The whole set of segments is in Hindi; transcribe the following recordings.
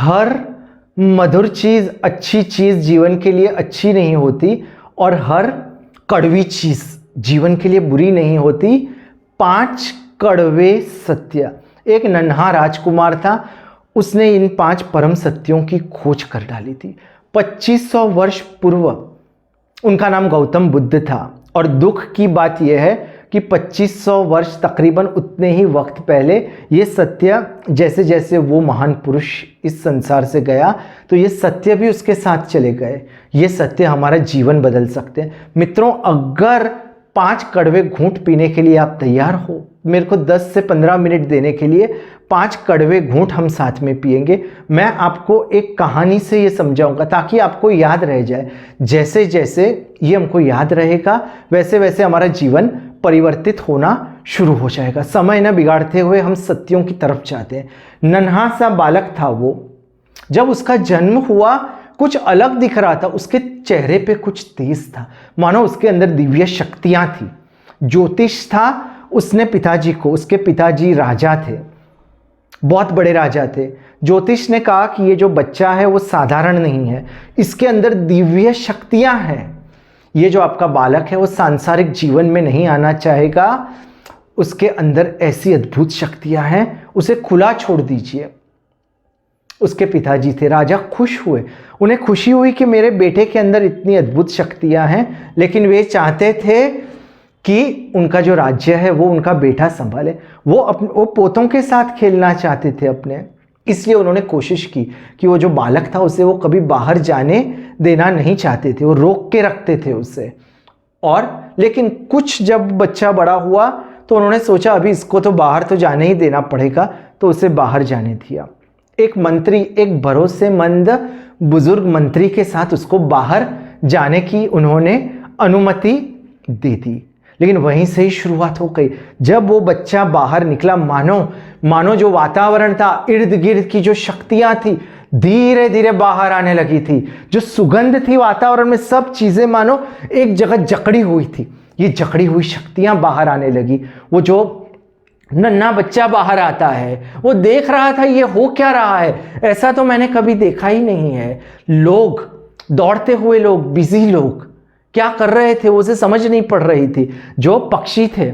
हर मधुर चीज़, अच्छी चीज़ जीवन के लिए अच्छी नहीं होती और हर कड़वी चीज़ जीवन के लिए बुरी नहीं होती। 5 कड़वे सत्य। एक नन्हा राजकुमार था, उसने इन 5 परम सत्यों की खोज कर डाली थी। 2500 वर्ष पूर्व उनका नाम गौतम बुद्ध था और दुख की बात यह है कि 2500 वर्ष तकरीबन उतने ही वक्त पहले ये सत्य, जैसे जैसे वो महान पुरुष इस संसार से गया तो ये सत्य भी उसके साथ चले गए। ये सत्य हमारा जीवन बदल सकते हैं। मित्रों, अगर 5 कड़वे घूंट पीने के लिए आप तैयार हो, मेरे को 10 से 15 मिनट देने के लिए 5 कड़वे घूंट हम साथ में पिएंगे। मैं आपको एक कहानी से ये समझाऊंगा ताकि आपको याद रह जाए। जैसे जैसे ये हमको याद रहेगा वैसे वैसे हमारा जीवन परिवर्तित होना शुरू हो जाएगा। समय न बिगाड़ते हुए हम सत्यों की तरफ जाते हैं। नन्हा सा बालक था वो। जब उसका जन्म हुआ कुछ अलग दिख रहा था, उसके चेहरे पे कुछ तेज था, मानो उसके अंदर दिव्य शक्तियां थी। ज्योतिष था उसने पिताजी को, उसके पिताजी राजा थे, बहुत बड़े राजा थे। ज्योतिष ने कहा कि ये जो बच्चा है वो साधारण नहीं है, इसके अंदर दिव्य शक्तियां हैं। ये जो आपका बालक है वो सांसारिक जीवन में नहीं आना चाहेगा, उसके अंदर ऐसी अद्भुत शक्तियां हैं, उसे खुला छोड़ दीजिए। उसके पिताजी थे, राजा खुश हुए, उन्हें खुशी हुई कि मेरे बेटे के अंदर इतनी अद्भुत शक्तियां हैं, लेकिन वे चाहते थे कि उनका जो राज्य है वो उनका बेटा संभाले। वो पोतों के साथ खेलना चाहते थे अपने, इसलिए उन्होंने कोशिश की कि वो जो बालक था उसे वो कभी बाहर जाने देना नहीं चाहते थे, वो रोक के रखते थे उसे। और लेकिन कुछ जब बच्चा बड़ा हुआ तो उन्होंने सोचा अभी इसको तो बाहर तो जाने ही देना पड़ेगा, तो उसे बाहर जाने दिया। एक मंत्री, एक भरोसेमंद बुजुर्ग मंत्री के साथ उसको बाहर जाने की उन्होंने अनुमति दे दी। लेकिन वहीं से ही शुरुआत हो गई। जब वो बच्चा बाहर निकला, मानो जो वातावरण था, इर्द गिर्द की जो शक्तियां थी धीरे धीरे बाहर आने लगी थी। जो सुगंध थी वातावरण में, सब चीजें मानो एक जगह जकड़ी हुई थी। ये जकड़ी हुई शक्तियां बाहर आने लगी। वो जो नन्हा बच्चा बाहर आता है वो देख रहा था ये हो क्या रहा है, ऐसा तो मैंने कभी देखा ही नहीं है। लोग, दौड़ते हुए लोग, बिजी लोग क्या कर रहे थे उसे समझ नहीं पड़ रही थी। जो पक्षी थे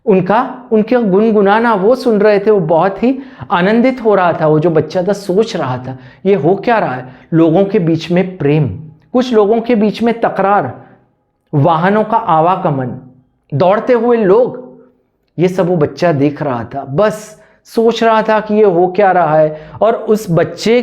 उनके गुनगुनाना वो सुन रहे थे, वो बहुत ही आनंदित हो रहा था। वो जो बच्चा था सोच रहा था ये हो क्या रहा है। लोगों के बीच में प्रेम, कुछ लोगों के बीच में तकरार, वाहनों का आवागमन, दौड़ते हुए लोग, ये सब वो बच्चा देख रहा था। बस सोच रहा था कि ये हो क्या रहा है। और उस बच्चे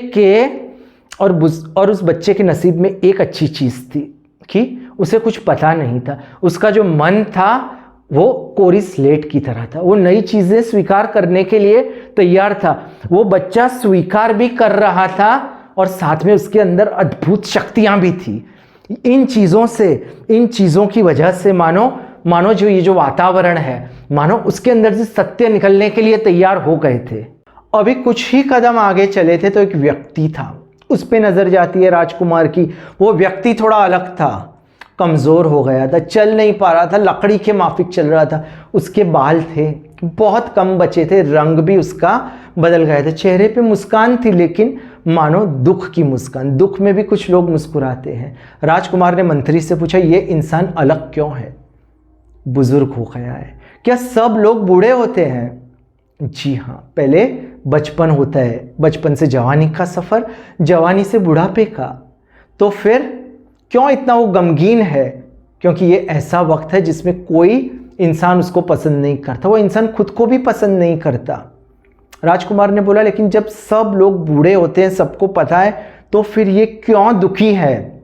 के नसीब में एक अच्छी चीज थी कि उसे कुछ पता नहीं था। उसका जो मन था वो कोरी स्लेट की तरह था, वो नई चीजें स्वीकार करने के लिए तैयार था। वो बच्चा स्वीकार भी कर रहा था और साथ में उसके अंदर अद्भुत शक्तियां भी थी। इन चीजों की वजह से मानो जो ये जो वातावरण है, मानो उसके अंदर से सत्य निकलने के लिए तैयार हो गए थे। अभी कुछ ही कदम आगे चले थे तो एक व्यक्ति था, उस पे नजर जाती है राजकुमार की। वो व्यक्ति थोड़ा अलग था, कमजोर हो गया था, चल नहीं पा रहा था, लकड़ी के माफिक चल रहा था। उसके बाल थे बहुत कम बचे थे, रंग भी उसका बदल गया था। चेहरे पे मुस्कान थी, लेकिन मानो दुख की मुस्कान। दुख में भी कुछ लोग मुस्कुराते हैं। राजकुमार ने मंत्री से पूछा, ये इंसान अलग क्यों है? बुजुर्ग हो गया है। क्या सब लोग बूढ़े होते हैं? जी हाँ, पहले बचपन होता है, बचपन से जवानी का सफर, जवानी से बुढ़ापे का। तो फिर क्यों इतना वो गमगीन है? क्योंकि ये ऐसा वक्त है जिसमें कोई इंसान उसको पसंद नहीं करता, वो इंसान खुद को भी पसंद नहीं करता। राजकुमार ने बोला, लेकिन जब सब लोग बूढ़े होते हैं, सबको पता है, तो फिर ये क्यों दुखी है?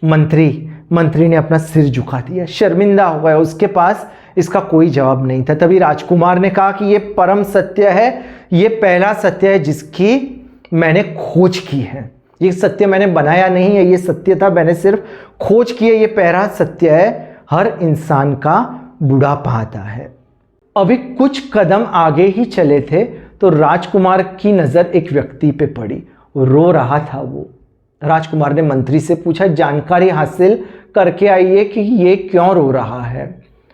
मंत्री ने अपना सिर झुका दिया, शर्मिंदा हो गया। उसके पास इसका कोई जवाब नहीं था। तभी राजकुमार ने कहा कि ये परम सत्य है, ये पहला सत्य है जिसकी मैंने खोज की है। ये सत्य मैंने बनाया नहीं है, ये सत्य था, मैंने सिर्फ खोज की है। ये पहला सत्य है, हर इंसान का बुढ़ापा आता है। अभी कुछ कदम आगे ही चले थे तो राजकुमार की नजर एक व्यक्ति पे पड़ी, रो रहा था वो। राजकुमार ने मंत्री से पूछा, जानकारी हासिल करके आइए कि ये क्यों रो रहा है।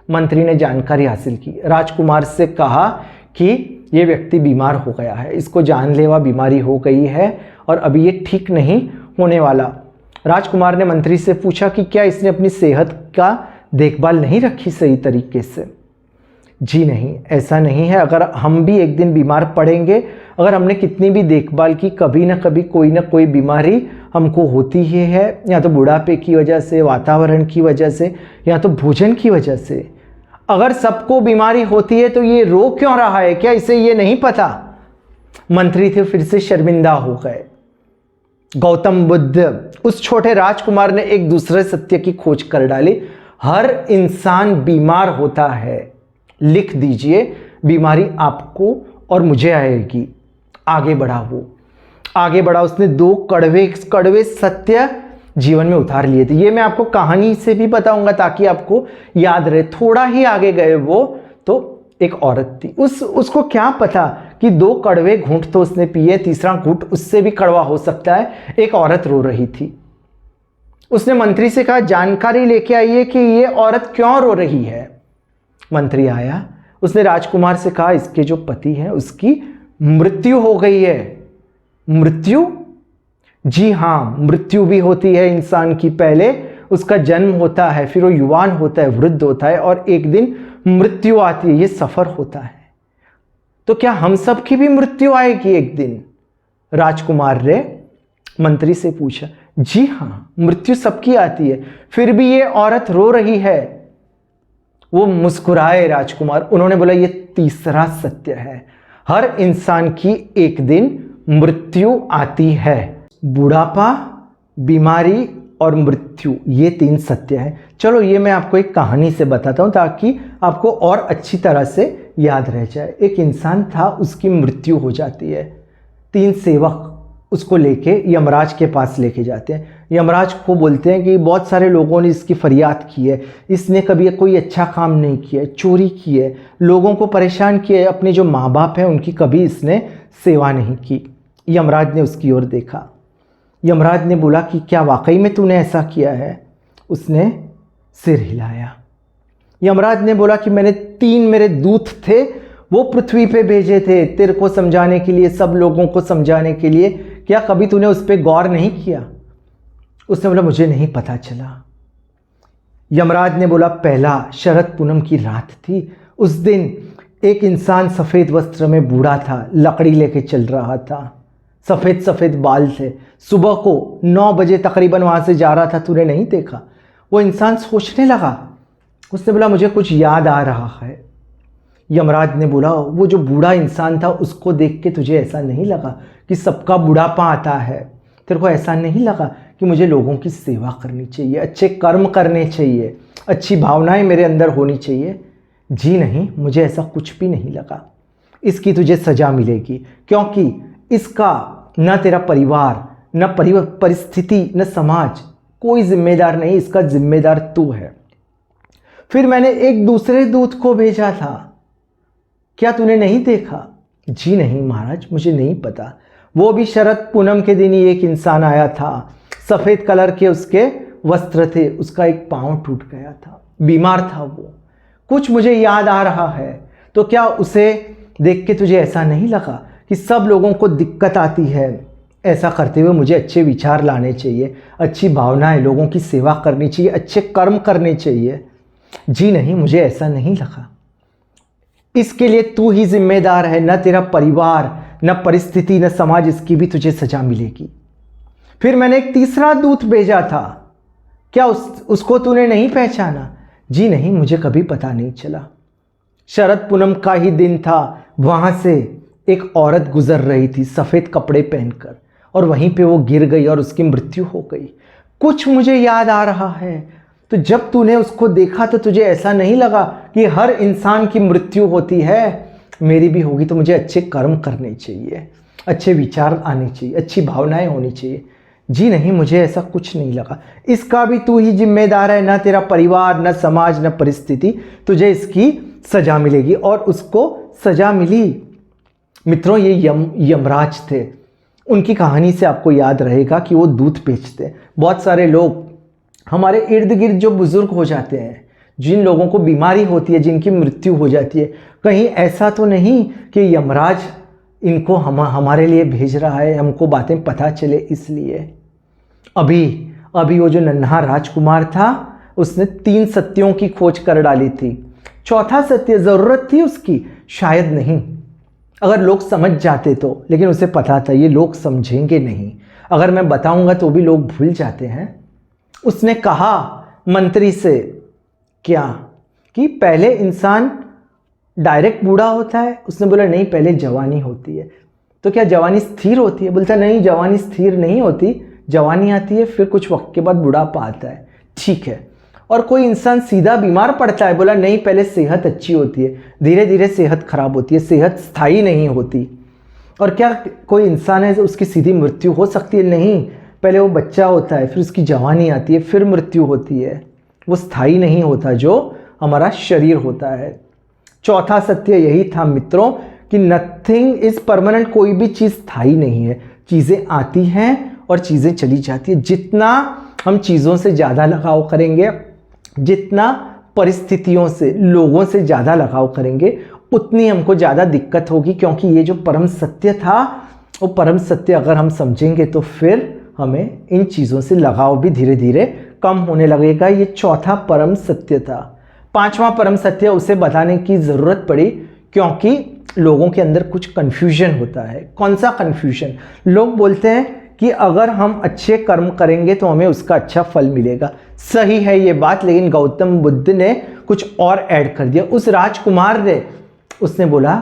मंत्री ने जानकारी हासिल की, राजकुमार से कहा कि ये व्यक्ति बीमार हो गया है, इसको जानलेवा बीमारी हो गई है और अभी ये ठीक नहीं होने वाला। राजकुमार ने मंत्री से पूछा कि क्या इसने अपनी सेहत का देखभाल नहीं रखी सही तरीके से। जी नहीं, ऐसा नहीं है। अगर हम भी एक दिन बीमार पड़ेंगे, अगर हमने कितनी भी देखभाल की, कभी ना कभी कोई ना कोई बीमारी हमको होती ही है, या तो बुढ़ापे की वजह से, वातावरण की वजह से, या तो भोजन की वजह से। अगर सबको बीमारी होती है तो ये रो क्यों रहा है? क्या इसे ये नहीं पता? मंत्री थे फिर से शर्मिंदा हो गए। गौतम बुद्ध, उस छोटे राजकुमार ने एक दूसरे सत्य की खोज कर डाली। हर इंसान बीमार होता है। लिख दीजिए, बीमारी आपको और मुझे आएगी। आगे बढ़ा वो, आगे बढ़ा। उसने 2 कड़वे कड़वे सत्य जीवन में उतार लिए थे। ये मैं आपको कहानी से भी बताऊंगा ताकि आपको याद रहे। थोड़ा ही आगे गए वो तो एक औरत थी। उसको क्या पता कि 2 कड़वे घूंट तो उसने पिए, तीसरा घूंट उससे भी कड़वा हो सकता है। एक औरत रो रही थी। उसने मंत्री से कहा, जानकारी लेके आइए कि ये औरत क्यों रो रही है। मंत्री आया, उसने राजकुमार से कहा, इसके जो पति हैं उसकी मृत्यु हो गई है। मृत्यु? जी हाँ, मृत्यु भी होती है इंसान की। पहले उसका जन्म होता है, फिर वो युवान होता है, वृद्ध होता है, और एक दिन मृत्यु आती है। ये सफर होता है। तो क्या हम सब की भी मृत्यु आएगी एक दिन? राजकुमार ने मंत्री से पूछा। जी हाँ, मृत्यु सबकी आती है। फिर भी ये औरत रो रही है। वो मुस्कुराए राजकुमार। उन्होंने बोला, ये तीसरा सत्य है। हर इंसान की एक दिन मृत्यु आती है। बुढ़ापा, बीमारी और मृत्यु, ये 3 सत्य है। चलो ये मैं आपको एक कहानी से बताता हूं ताकि आपको और अच्छी तरह से याद रह जाए। एक इंसान था, उसकी मृत्यु हो जाती है। 3 सेवक उसको लेके यमराज के पास लेके जाते हैं। यमराज को बोलते हैं कि बहुत सारे लोगों ने इसकी फरियाद की है, इसने कभी कोई अच्छा काम नहीं किया, चोरी की है, लोगों को परेशान किया है, अपने जो माँ बाप हैं उनकी कभी इसने सेवा नहीं की। यमराज ने उसकी ओर देखा। यमराज ने बोला कि क्या वाकई में तूने ऐसा किया है? उसने सिर हिलाया। यमराज ने बोला कि मैंने 3 मेरे दूत थे, वो पृथ्वी पे भेजे थे तेरे को समझाने के लिए, सब लोगों को समझाने के लिए। क्या कभी तूने उस पर गौर नहीं किया? उसने बोला, मुझे नहीं पता चला। यमराज ने बोला, पहला शरद पूनम की रात थी। उस दिन एक इंसान सफ़ेद वस्त्र में बूढ़ा था, लकड़ी लेके चल रहा था, सफ़ेद सफ़ेद बाल थे। सुबह को 9 बजे तकरीबन वहाँ से जा रहा था, तूने नहीं देखा? वो इंसान सोचने लगा। उसने बोला, मुझे कुछ याद आ रहा है। यमराज ने बोला, वो जो बूढ़ा इंसान था उसको देख के तुझे ऐसा नहीं लगा कि सबका बुढ़ापा आता है? तेरे को ऐसा नहीं लगा कि मुझे लोगों की सेवा करनी चाहिए, अच्छे कर्म करने चाहिए, अच्छी भावनाएं मेरे अंदर होनी चाहिए? जी नहीं, मुझे ऐसा कुछ भी नहीं लगा। इसकी तुझे सज़ा मिलेगी, क्योंकि इसका न तेरा परिवार, न परिस्थिति, न समाज, कोई जिम्मेदार नहीं, इसका जिम्मेदार तू है। फिर मैंने एक दूसरे दूत को भेजा था, क्या तूने नहीं देखा? जी नहीं महाराज, मुझे नहीं पता। वो भी शरद पूनम के दिन ही एक इंसान आया था, सफ़ेद कलर के उसके वस्त्र थे, उसका एक पाँव टूट गया था, बीमार था वो। कुछ मुझे याद आ रहा है। तो क्या उसे देख के तुझे ऐसा नहीं लगा कि सब लोगों को दिक्कत आती है? ऐसा करते हुए मुझे अच्छे विचार लाने चाहिए, अच्छी भावनाएं, लोगों की सेवा करनी चाहिए, अच्छे कर्म करने चाहिए। जी नहीं, मुझे ऐसा नहीं लगा। इसके लिए तू ही जिम्मेदार है, न तेरा परिवार, न परिस्थिति, न समाज, इसकी भी तुझे सजा मिलेगी। फिर मैंने एक तीसरा दूत भेजा था, क्या उसको तूने नहीं पहचाना? जी नहीं, मुझे कभी पता नहीं चला। शरद पूनम का ही दिन था, वहां से एक औरत गुजर रही थी सफ़ेद कपड़े पहनकर, और वहीं पे वो गिर गई और उसकी मृत्यु हो गई। कुछ मुझे याद आ रहा है। तो जब तूने उसको देखा तो तुझे ऐसा नहीं लगा कि हर इंसान की मृत्यु होती है, मेरी भी होगी? तो मुझे अच्छे कर्म करने चाहिए, अच्छे विचार आने चाहिए, अच्छी भावनाएं होनी चाहिए। जी नहीं, मुझे ऐसा कुछ नहीं लगा। इसका भी तू ही जिम्मेदार है, ना तेरा परिवार, ना समाज, ना परिस्थिति, तुझे इसकी सजा मिलेगी। और उसको सजा मिली। मित्रों, ये यमराज थे। उनकी कहानी से आपको याद रहेगा कि वो दूध बेचते। बहुत सारे लोग हमारे इर्द गिर्द जो बुजुर्ग हो जाते हैं, जिन लोगों को बीमारी होती है, जिनकी मृत्यु हो जाती है, कहीं ऐसा तो नहीं कि यमराज इनको हमारे लिए भेज रहा है, हमको बातें पता चले इसलिए। अभी वो जो नन्हा राजकुमार था उसने 3 सत्यों की खोज कर डाली थी। चौथा सत्य ज़रूरत थी उसकी? शायद नहीं, अगर लोग समझ जाते तो, लेकिन उसे पता था ये लोग समझेंगे नहीं, अगर मैं बताऊंगा तो भी लोग भूल जाते हैं। उसने कहा मंत्री से क्या कि पहले इंसान डायरेक्ट बूढ़ा होता है? उसने बोला नहीं, पहले जवानी होती है। तो क्या जवानी स्थिर होती है? बोलता नहीं, जवानी स्थिर नहीं होती, जवानी आती है फिर कुछ वक्त के बाद बुढ़ापा आता है। ठीक है, और कोई इंसान सीधा बीमार पड़ता है? बोला नहीं, पहले सेहत अच्छी होती है, धीरे धीरे सेहत खराब होती है, सेहत स्थायी नहीं होती। और क्या कोई इंसान है उसकी सीधी मृत्यु हो सकती है? नहीं, पहले वो बच्चा होता है, फिर उसकी जवानी आती है, फिर मृत्यु होती है, वो स्थायी नहीं होता जो हमारा शरीर होता है। चौथा सत्य यही था मित्रों कि नथिंग इज परमानेंट, कोई भी चीज़ स्थायी नहीं है, चीज़ें आती हैं और चीज़ें चली जाती है। जितना हम चीज़ों से ज़्यादा लगाव करेंगे, जितना परिस्थितियों से, लोगों से ज़्यादा लगाव करेंगे, उतनी हमको ज़्यादा दिक्कत होगी, क्योंकि ये जो परम सत्य था वो परम सत्य अगर हम समझेंगे तो फिर हमें इन चीज़ों से लगाव भी धीरे धीरे कम होने लगेगा। ये चौथा परम सत्य था। पांचवा परम सत्य उसे बताने की ज़रूरत पड़ी क्योंकि लोगों के अंदर कुछ कन्फ्यूजन होता है। कौन सा कन्फ्यूजन? लोग बोलते हैं कि अगर हम अच्छे कर्म करेंगे तो हमें उसका अच्छा फल मिलेगा। सही है ये बात, लेकिन गौतम बुद्ध ने कुछ और ऐड कर दिया। उस राजकुमार ने, उसने बोला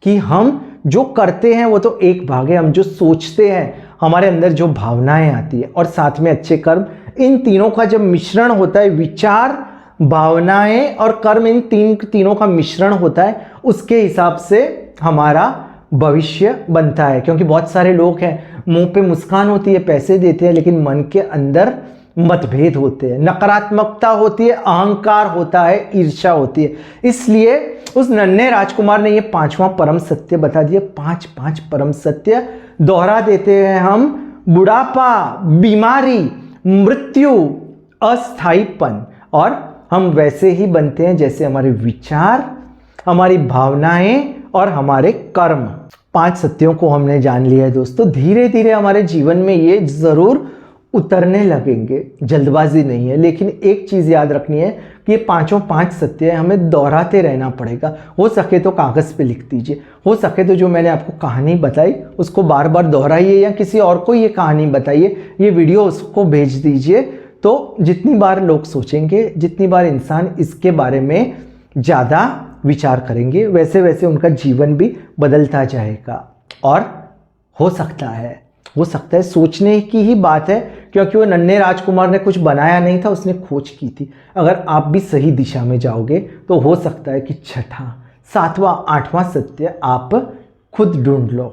कि हम जो करते हैं वो तो एक भाग है, हम जो सोचते हैं, हमारे अंदर जो भावनाएं आती है और साथ में अच्छे कर्म, इन तीनों का जब मिश्रण होता है, विचार, भावनाएं और कर्म, इन तीनों का मिश्रण होता है, उसके हिसाब से हमारा भविष्य बनता है। क्योंकि बहुत सारे लोग हैं, मुंह पे मुस्कान होती है, पैसे देते हैं, लेकिन मन के अंदर मतभेद होते हैं, नकारात्मकता होती है, अहंकार होता है, ईर्ष्या होती है। इसलिए उस नन्हे राजकुमार ने ये पांचवा परम सत्य बता दिया। 5 परम सत्य दोहरा देते हैं हम। बुढ़ापा, बीमारी, मृत्यु, अस्थायीपन, और हम वैसे ही बनते हैं जैसे हमारे विचार, हमारी भावनाएं और हमारे कर्म। 5 सत्यों को हमने जान लिया है दोस्तों। धीरे धीरे हमारे जीवन में ये जरूर उतरने लगेंगे, जल्दबाजी नहीं है। लेकिन एक चीज़ याद रखनी है कि ये 5 सत्य हमें दोहराते रहना पड़ेगा। हो सके तो कागज़ पे लिख दीजिए, हो सके तो जो मैंने आपको कहानी बताई उसको बार बार दोहराइए, या किसी और को ये कहानी बताइए, ये वीडियो उसको भेज दीजिए। तो जितनी बार लोग सोचेंगे, जितनी बार इंसान इसके बारे में ज़्यादा विचार करेंगे, वैसे वैसे उनका जीवन भी बदलता जाएगा। और हो सकता है सोचने की ही बात है, क्योंकि वो नन्हे राजकुमार ने कुछ बनाया नहीं था, उसने खोज की थी। अगर आप भी सही दिशा में जाओगे तो हो सकता है कि 6वां, 7वां, 8वां सत्य आप खुद ढूंढ लो।